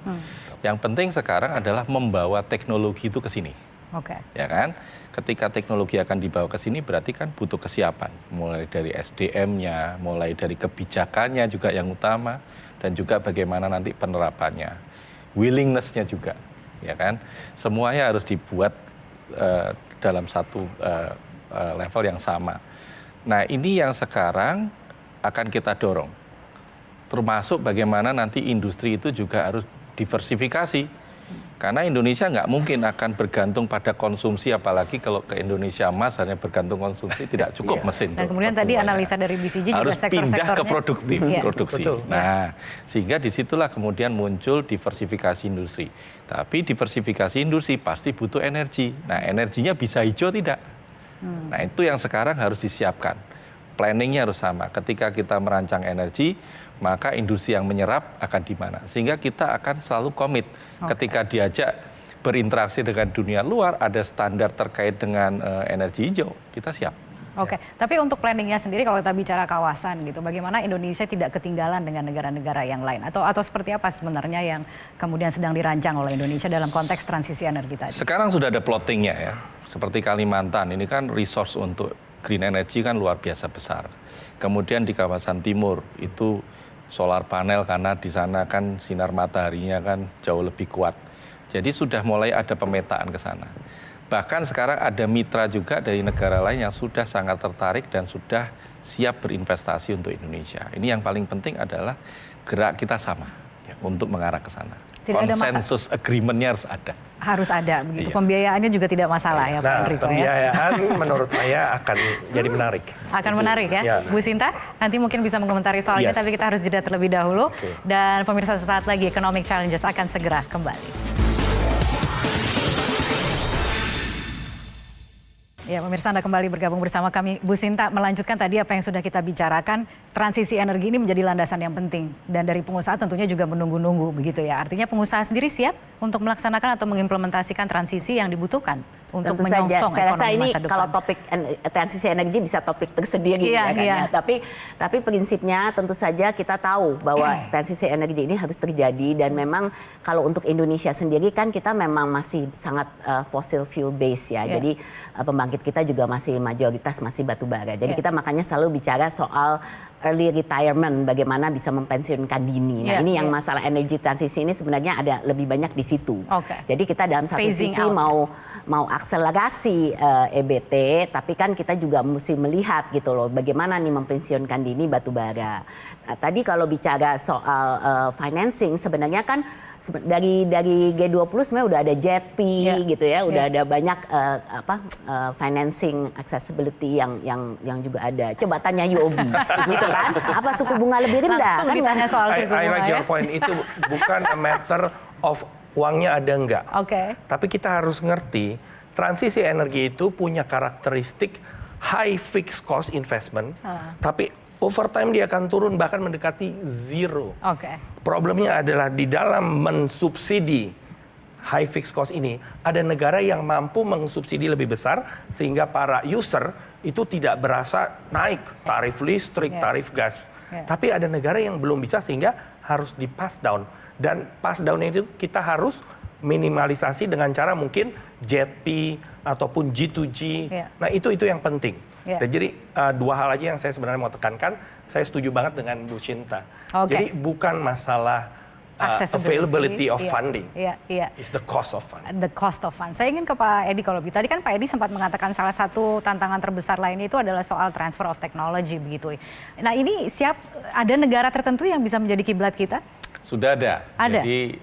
Yang penting sekarang adalah membawa teknologi itu ke sini. Oke. Ya kan? Ketika teknologi akan dibawa ke sini berarti kan butuh kesiapan. Mulai dari SDM-nya, mulai dari kebijakannya juga yang utama, dan juga bagaimana nanti penerapannya. Willingness-nya juga, ya kan? Semuanya harus dibuat dalam satu level yang sama. Nah, ini yang sekarang akan kita dorong. Termasuk bagaimana nanti industri itu juga harus diversifikasi. Karena Indonesia nggak mungkin akan bergantung pada konsumsi, apalagi kalau ke Indonesia emas hanya bergantung konsumsi, tidak cukup mesin. Dan kemudian tadi analisa dari BCG juga harus pindah ke produksi. Betul. Nah, sehingga disitulah kemudian muncul diversifikasi industri. Tapi diversifikasi industri pasti butuh energi. Nah, energinya bisa hijau tidak? Nah, itu yang sekarang harus disiapkan. Planningnya harus sama. Ketika kita merancang energi, maka industri yang menyerap akan di mana. Sehingga kita akan selalu komit ketika diajak berinteraksi dengan dunia luar, ada standar terkait dengan energi hijau, kita siap. Oke, tapi untuk planningnya sendiri kalau kita bicara kawasan gitu, bagaimana Indonesia tidak ketinggalan dengan negara-negara yang lain? Atau seperti apa sebenarnya yang kemudian sedang dirancang oleh Indonesia dalam konteks transisi energi tadi? Sekarang sudah ada plottingnya ya, seperti Kalimantan, ini kan resource untuk green energy kan luar biasa besar. Kemudian di kawasan timur itu solar panel, karena di sana kan sinar mataharinya kan jauh lebih kuat. Jadi sudah mulai ada pemetaan ke sana. Bahkan sekarang ada mitra juga dari negara lain yang sudah sangat tertarik dan sudah siap berinvestasi untuk Indonesia. Ini yang paling penting adalah gerak kita sama untuk mengarah ke sana. Konsensus agreement-nya harus ada. Harus ada, begitu. Iya. Pembiayaannya juga tidak masalah ya Pak Enrico ya? Pembiayaan menurut saya akan jadi menarik. Akan menarik ya. Bu Sinta, nanti mungkin bisa mengomentari soal ini, tapi kita harus jeda terlebih dahulu. Dan pemirsa, sesaat lagi Economic Challenges akan segera kembali. Ya, pemirsa, Anda kembali bergabung bersama kami. Bu Sinta, melanjutkan tadi apa yang sudah kita bicarakan, transisi energi ini menjadi landasan yang penting. Dan dari pengusaha tentunya juga menunggu-nunggu begitu ya. Artinya pengusaha sendiri siap untuk melaksanakan atau mengimplementasikan transisi yang dibutuhkan untuk menyongsong saya rasa ekonomi ini masa depan. kalau topik transisi energi bisa topik tersendiri ya kan ya. Tapi prinsipnya tentu saja kita tahu bahwa transisi energi ini harus terjadi, dan memang kalau untuk Indonesia sendiri kan kita memang masih sangat fossil fuel base ya. Jadi pembangkit kita juga masih mayoritas masih batu bara. Jadi kita makanya selalu bicara soal early retirement, bagaimana bisa mempensiunkan dini. Nah, ini yang masalah energi transisi ini sebenarnya ada lebih banyak di situ. Jadi kita dalam satu Phasing sisi out, mau akselerasi EBT, tapi kan kita juga mesti melihat gitu loh, bagaimana nih mempensiunkan dini batu bara. Nah, tadi kalau bicara soal financing, sebenarnya kan dari G20 sebenarnya udah ada JETP gitu ya, udah ada banyak financing accessibility yang juga ada. Coba tanya UOB gitu kan, apa suku bunga lebih rendah? Langsung ditanya soal suku bunga. I like your point, itu bukan a matter of uangnya ada enggak. Tapi kita harus ngerti, transisi energi itu punya karakteristik high fixed cost investment, tapi over time dia akan turun bahkan mendekati zero. Problemnya adalah di dalam mensubsidi high fixed cost ini, ada negara yang mampu mensubsidi lebih besar sehingga para user itu tidak berasa naik tarif listrik, tarif gas. Tapi ada negara yang belum bisa sehingga harus di pass down. Dan pass down itu kita harus minimalisasi dengan cara mungkin JETP ataupun G2G. Nah itu yang penting. Dan jadi dua hal aja yang saya sebenarnya mau tekankan. Saya setuju banget dengan Bu Sinta. Jadi bukan masalah availability of funding, is the cost of funding. The cost of fund. Saya ingin ke Pak Edi kalau begitu. Tadi kan Pak Edi sempat mengatakan salah satu tantangan terbesar lainnya itu adalah soal transfer of technology begitu. Nah ini ada negara tertentu yang bisa menjadi kiblat kita? Sudah ada. Jadi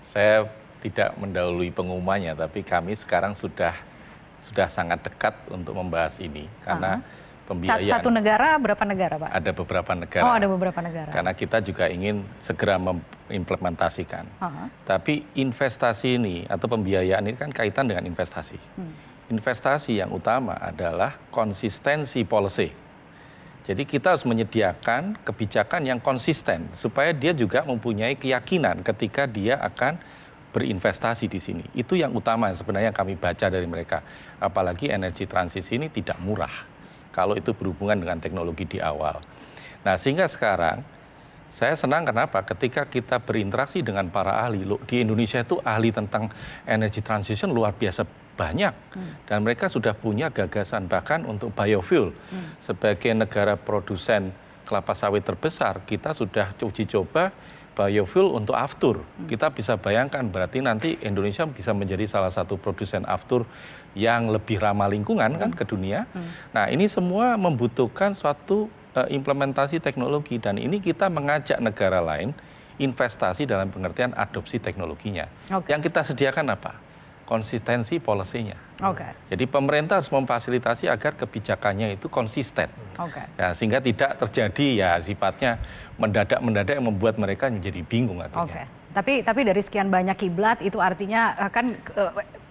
saya tidak mendahului pengumumannya, tapi kami sekarang sudah sangat dekat untuk membahas ini, karena pembiayaan. Satu negara, berapa negara, Pak? Ada beberapa negara. Oh, ada beberapa negara. Karena kita juga ingin segera mengimplementasikan. Tapi investasi ini atau pembiayaan ini kan kaitan dengan investasi. Investasi yang utama adalah konsistensi policy. Jadi kita harus menyediakan kebijakan yang konsisten supaya dia juga mempunyai keyakinan ketika dia akan berinvestasi di sini. Itu yang utama sebenarnya kami baca dari mereka. Apalagi energi transisi ini tidak murah kalau itu berhubungan dengan teknologi di awal. Nah, sehingga sekarang saya senang kenapa ketika kita berinteraksi dengan para ahli. Di Indonesia itu ahli tentang energy transition luar biasa banyak. Dan mereka sudah punya gagasan bahkan untuk biofuel. Sebagai negara produsen kelapa sawit terbesar, kita sudah uji coba biofuel untuk aftur. Kita bisa bayangkan berarti nanti Indonesia bisa menjadi salah satu produsen aftur yang lebih ramah lingkungan kan ke dunia. Nah, ini semua membutuhkan suatu implementasi teknologi dan ini kita mengajak negara lain investasi dalam pengertian adopsi teknologinya. Yang kita sediakan apa? Konsistensi polisinya. Jadi pemerintah harus memfasilitasi agar kebijakannya itu konsisten. Ya, sehingga tidak terjadi ya sifatnya mendadak-mendadak yang membuat mereka menjadi bingung akhirnya. Tapi dari sekian banyak kiblat itu artinya kan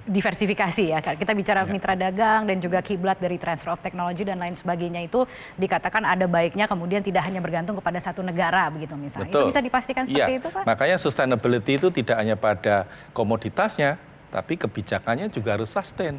diversifikasi ya. Kita bicara mitra dagang dan juga kiblat dari transfer of technology dan lain sebagainya itu dikatakan ada baiknya kemudian tidak hanya bergantung kepada satu negara begitu misalnya. Betul. Itu bisa dipastikan seperti itu, Pak? Makanya sustainability itu tidak hanya pada komoditasnya, tapi kebijakannya juga harus sustain.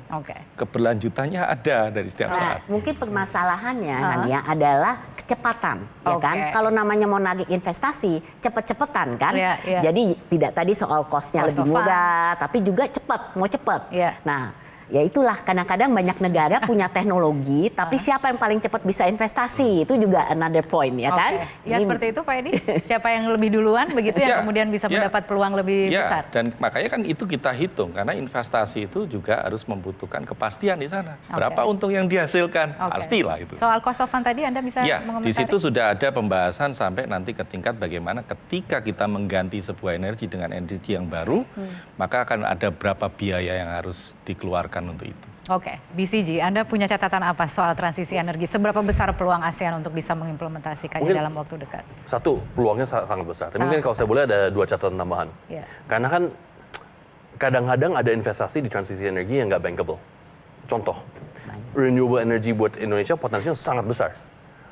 Keberlanjutannya ada dari setiap saat. Mungkin permasalahannya Nania adalah kecepatan, ya kan? Kalau namanya mau nagih investasi, cepet-cepetan kan? Jadi tidak tadi soal cost-nya lebih murah, tapi juga cepat, mau cepat. Nah, ya itulah kadang-kadang banyak negara punya teknologi, tapi siapa yang paling cepat bisa investasi itu juga another point, ya kan? Ya seperti itu, Pak Edi. Siapa yang lebih duluan begitu yang kemudian bisa mendapat peluang lebih besar. Dan makanya kan itu kita hitung karena investasi itu juga harus membutuhkan kepastian di sana. Berapa untung yang dihasilkan? Pastilah itu. Soal cost of fund tadi Anda bisa mengomentari? Di situ sudah ada pembahasan sampai nanti ke tingkat bagaimana ketika kita mengganti sebuah energi dengan energi yang baru, maka akan ada berapa biaya yang harus dikeluarkan untuk itu. BCG, Anda punya catatan apa soal transisi energi? Seberapa besar peluang ASEAN untuk bisa mengimplementasikannya dalam waktu dekat? Satu, peluangnya sangat besar. Tapi mungkin kalau saya boleh ada 2 catatan tambahan. Karena kan kadang-kadang ada investasi di transisi energi yang nggak bankable. Contoh, renewable energy buat Indonesia potensinya sangat besar.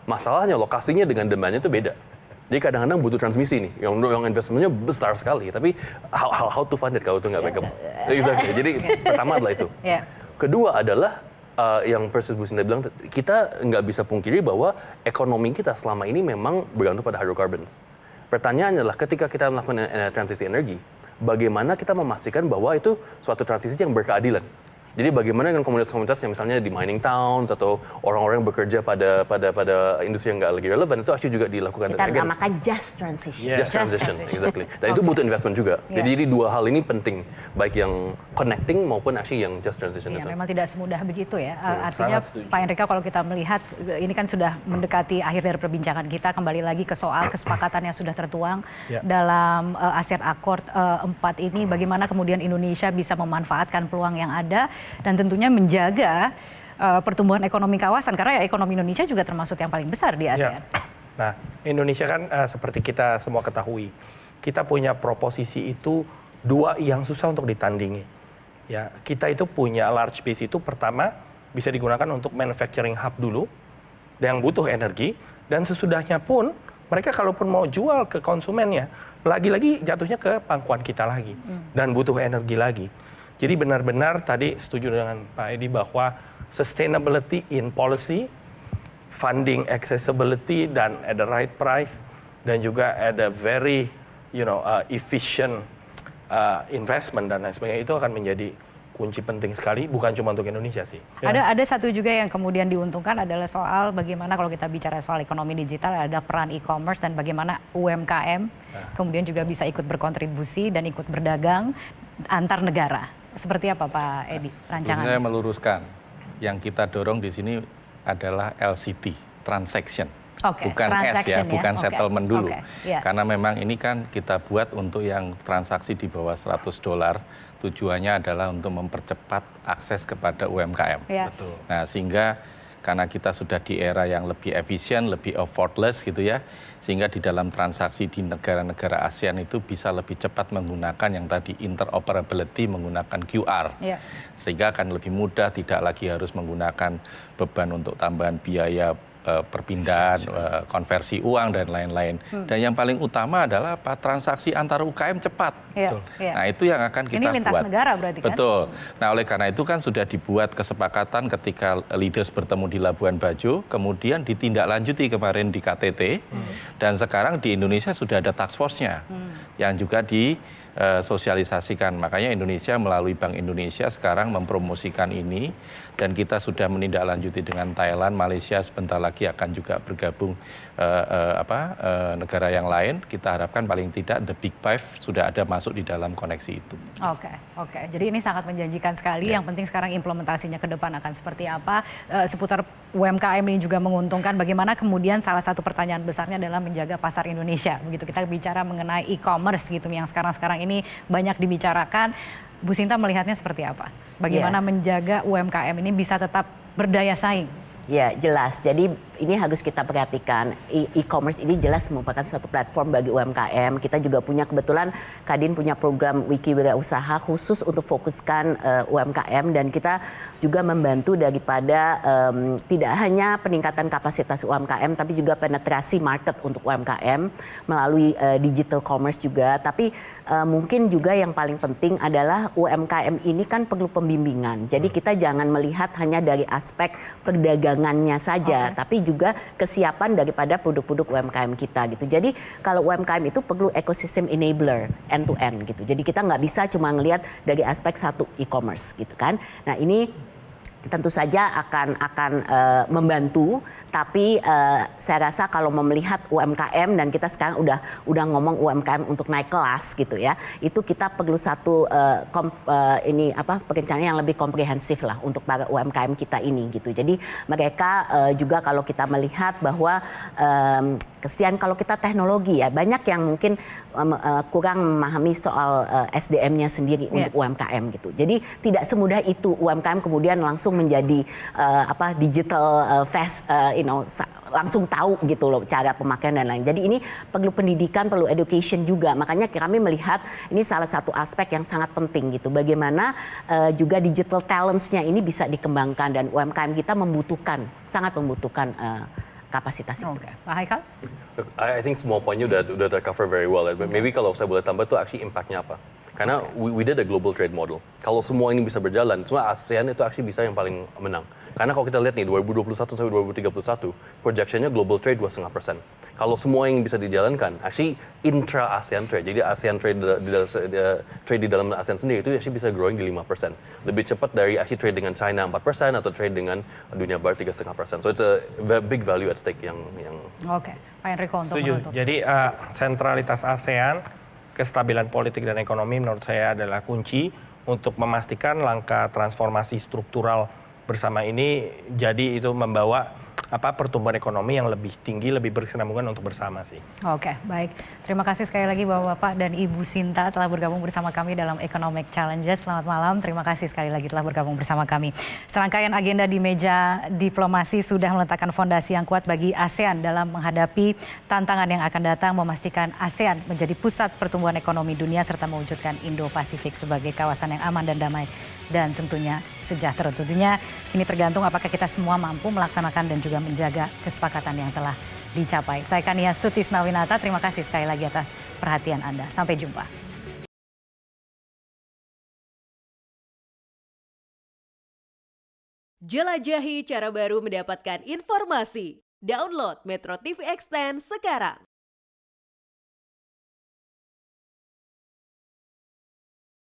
Masalahnya lokasinya dengan demand-nya itu beda. Jadi kadang-kadang butuh transmisi nih, yang investmentnya besar sekali, tapi how to fund it kalau itu nggak bankable. Jadi pertama adalah itu. Kedua adalah yang persis Bu Sinta bilang, kita nggak bisa pungkiri bahwa ekonomi kita selama ini memang bergantung pada hydrocarbons. Pertanyaannya adalah ketika kita melakukan transisi energi, bagaimana kita memastikan bahwa itu suatu transisi yang berkeadilan. Jadi bagaimana dengan komunitas-komunitas yang misalnya di mining towns atau orang-orang yang bekerja pada industri yang nggak lagi relevan itu actually juga dilakukan. Kita namakan just transition. Just transition, exactly. Dan itu butuh investment juga. Jadi 2 hal ini penting, baik yang connecting maupun actually yang just transition itu. Memang tidak semudah begitu ya. Artinya Pak Enrique kalau kita melihat ini kan sudah mendekati akhir dari perbincangan kita, kembali lagi ke soal kesepakatan yang sudah tertuang dalam ASEAN Accord 4 ini, bagaimana kemudian Indonesia bisa memanfaatkan peluang yang ada dan tentunya menjaga pertumbuhan ekonomi kawasan karena ekonomi Indonesia juga termasuk yang paling besar di ASEAN. Nah, Indonesia kan seperti kita semua ketahui, kita punya proposisi itu 2 yang susah untuk ditandingi. Ya, kita itu punya large base itu pertama bisa digunakan untuk manufacturing hub dulu yang butuh energi dan sesudahnya pun mereka kalaupun mau jual ke konsumennya lagi-lagi jatuhnya ke pangkuan kita lagi dan butuh energi lagi. Jadi benar-benar tadi setuju dengan Pak Edi bahwa sustainability in policy, funding accessibility dan at the right price dan juga at a very efficient investment dan lain sebagainya itu akan menjadi kunci penting sekali, bukan cuma untuk Indonesia sih. Ada satu juga yang kemudian diuntungkan adalah soal bagaimana kalau kita bicara soal ekonomi digital ada peran e-commerce dan bagaimana UMKM kemudian juga bisa ikut berkontribusi dan ikut berdagang antar negara. Seperti apa Pak Edi rancangan? Saya meluruskan, yang kita dorong di sini adalah LCT, transaction. Bukan S ya, bukan settlement dulu. Karena memang ini kan kita buat untuk yang transaksi di bawah $100. Tujuannya adalah untuk mempercepat akses kepada UMKM. Nah, sehingga karena kita sudah di era yang lebih efisien, lebih effortless gitu ya, sehingga di dalam transaksi di negara-negara ASEAN itu bisa lebih cepat menggunakan yang tadi interoperability menggunakan QR, sehingga akan lebih mudah, tidak lagi harus menggunakan beban untuk tambahan biaya perpindahan, konversi uang dan lain-lain. Dan yang paling utama adalah apa? Transaksi antar UKM cepat. Nah itu yang akan kita buat. Ini lintas negara berarti kan? Betul. Nah oleh karena itu kan sudah dibuat kesepakatan ketika leaders bertemu di Labuan Bajo, kemudian ditindaklanjuti kemarin di KTT, dan sekarang di Indonesia sudah ada task force-nya yang juga disosialisasikan. Makanya Indonesia melalui Bank Indonesia sekarang mempromosikan ini, dan kita sudah menindaklanjuti dengan Thailand, Malaysia sebentar lagi akan juga bergabung negara yang lain. Kita harapkan paling tidak the Big Five sudah ada masuk di dalam koneksi itu. Oke. Jadi ini sangat menjanjikan sekali. Yang penting sekarang implementasinya ke depan akan seperti apa. Seputar UMKM ini juga menguntungkan. Bagaimana kemudian salah satu pertanyaan besarnya adalah menjaga pasar Indonesia. Begitu kita bicara mengenai e-commerce gitu yang sekarang ini banyak dibicarakan. Bu Sinta melihatnya seperti apa? Bagaimana menjaga UMKM ini bisa tetap berdaya saing? Ya, jelas. Jadi ini harus kita perhatikan. E-commerce ini jelas merupakan suatu platform bagi UMKM. Kita juga punya kebetulan Kadin punya program Wiki Wirausaha khusus untuk fokuskan UMKM, dan kita juga membantu daripada tidak hanya peningkatan kapasitas UMKM tapi juga penetrasi market untuk UMKM melalui digital commerce juga. Tapi mungkin juga yang paling penting adalah UMKM ini kan perlu pembimbingan. Jadi kita jangan melihat hanya dari aspek perdagangannya saja, tapi juga kesiapan daripada produk-produk UMKM kita gitu. Jadi kalau UMKM itu perlu ekosistem enabler end to end gitu. Jadi kita nggak bisa cuma ngelihat dari aspek satu e-commerce gitu kan. Nah ini tentu saja akan membantu, tapi saya rasa kalau melihat UMKM, dan kita sekarang udah ngomong UMKM untuk naik kelas gitu ya, itu kita perlu satu perencanaan yang lebih komprehensif lah untuk para UMKM kita ini gitu. Jadi mereka juga kalau kita melihat bahwa kesian kalau kita teknologi ya, banyak yang mungkin kurang memahami soal SDM-nya sendiri untuk UMKM gitu. Jadi tidak semudah itu UMKM kemudian langsung menjadi digital fast, langsung tahu gitu loh cara pemakaian dan lain. Jadi ini perlu pendidikan, perlu education juga. Makanya kami melihat ini salah satu aspek yang sangat penting gitu. Bagaimana juga digital talents-nya ini bisa dikembangkan, dan UMKM kita sangat membutuhkan kapasitas itu. Pak Haikal? I think semua poinnya udah tercover very well. But maybe kalau saya boleh tambah tuh actually impact-nya apa? Karena we did a global trade model. Kalau semua ini bisa berjalan, cuma ASEAN itu actually bisa yang paling menang. Karena kalau kita lihat nih 2021 sampai 2031, projection-nya global trade 2,5%. Kalau semua yang bisa dijalankan, actually intra-ASEAN trade, jadi ASEAN trade di dalam ASEAN sendiri itu actually bisa growing di 5%. Lebih cepat dari actually trade dengan China 4% atau trade dengan dunia barat 3,5%. So it's a big value at stake yang Oke, Pak Enrico untuk Setuju. menutup. Jadi sentralitas ASEAN, kestabilan politik dan ekonomi menurut saya adalah kunci untuk memastikan langkah transformasi struktural bersama ini, jadi itu membawa pertumbuhan ekonomi yang lebih tinggi, lebih berkesinambungan untuk bersama sih. Oke, baik. Terima kasih sekali lagi Bapak-Bapak dan Ibu Sinta telah bergabung bersama kami dalam Economic Challenges. Selamat malam, terima kasih sekali lagi telah bergabung bersama kami. Serangkaian agenda di meja diplomasi sudah meletakkan fondasi yang kuat bagi ASEAN dalam menghadapi tantangan yang akan datang, memastikan ASEAN menjadi pusat pertumbuhan ekonomi dunia serta mewujudkan Indo-Pasifik sebagai kawasan yang aman dan damai dan tentunya sejahtera. Tentunya ini tergantung apakah kita semua mampu melaksanakan dan juga menjaga kesepakatan yang telah dicapai. Saya Kania Sutisnawinata, terima kasih sekali lagi atas perhatian Anda. Sampai jumpa. Jelajahi cara baru mendapatkan informasi. Download Metro TV Extend sekarang.